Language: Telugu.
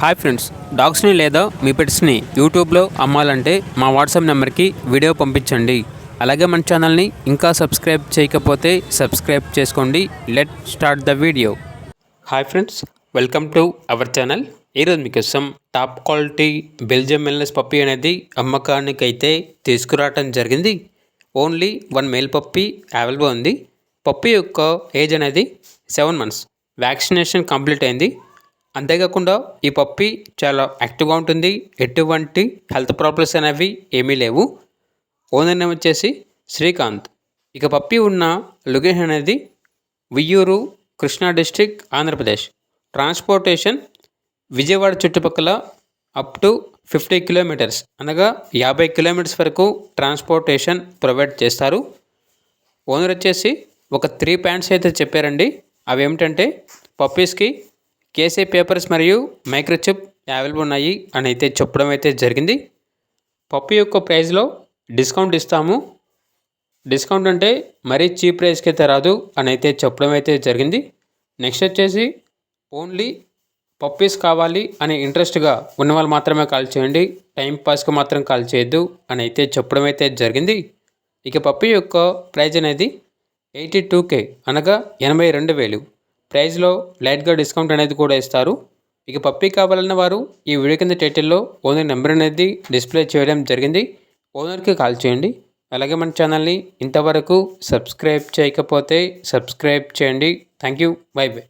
హాయ్ ఫ్రెండ్స్, డాగ్స్ని లేదా మీ పెట్స్ని యూట్యూబ్లో అమ్మాలంటే మా వాట్సాప్ నెంబర్కి వీడియో పంపించండి. అలాగే మన ఛానల్ని ఇంకా సబ్స్క్రైబ్ చేయకపోతే సబ్స్క్రైబ్ చేసుకోండి. Let start the video. Hi friends, welcome to our channel. ఈరోజు మీకోసం టాప్ క్వాలిటీ బెల్జియం మెల్నెస్ పప్పీ అనేది అమ్మకానికి అయితే తీసుకురావటం జరిగింది. ఓన్లీ 1 మేల్ పప్పీ అవైలబుల్ ఉంది. పప్పీ యొక్క ఏజ్ అనేది 7 months. వ్యాక్సినేషన్ కంప్లీట్ అయింది. అంతేకాకుండా ఈ పప్పీ చాలా యాక్టివ్గా ఉంటుంది. ఎటువంటి హెల్త్ ప్రాబ్లమ్స్ అనేవి ఏమీ లేవు. ఓనర్ నేమ్ వచ్చేసి శ్రీకాంత్. ఇక పప్పీ ఉన్న లొకేషన్ అనేది వియ్యూరు, కృష్ణా డిస్ట్రిక్ట్, ఆంధ్రప్రదేశ్. ట్రాన్స్పోర్టేషన్ విజయవాడ చుట్టుపక్కల అప్ టు 50 kilometers అనగా 50 kilometers వరకు ట్రాన్స్పోర్టేషన్ ప్రొవైడ్ చేస్తారు. ఓనర్ వచ్చేసి ఒక 3 పాయింట్స్ అయితే చెప్పారండి. అవి ఏమిటంటే పప్పీస్కి కేసీ పేపర్స్ మరియు మైక్రోచిప్ అవైలబుల్ ఉన్నాయి అని అయితే చెప్పడం అయితే జరిగింది. పప్పీ యొక్క ప్రైస్లో డిస్కౌంట్ ఇస్తాము. డిస్కౌంట్ అంటే మరీ చీప్ ప్రైస్కి అయితే రాదు అని అయితే చెప్పడం అయితే జరిగింది. నెక్స్ట్ వచ్చేసి ఓన్లీ పప్పీస్ కావాలి అని ఇంట్రెస్ట్గా ఉన్న వాళ్ళు మాత్రమే కాల్ చేయండి. టైంపాస్కి మాత్రం కాల్ చేయొద్దు అని అయితే చెప్పడం అయితే జరిగింది. ఇక పప్పీ యొక్క ప్రైజ్ అనేది 82K అనగా 82,000. ప్రైజ్లో లైట్గా డిస్కౌంట్ అనేది కూడా ఇస్తారు. ఇక పప్పీ కావాలన్న వారు ఈ వీడియో కింద టైటిల్లో ఓనర్ నెంబర్ అనేది డిస్ప్లే చేయడం జరిగింది. ఓనర్కి కాల్ చేయండి. అలాగే మన ఛానల్ని ఇంతవరకు సబ్స్క్రైబ్ చేయకపోతే సబ్స్క్రైబ్ చేయండి. Thank you. By by.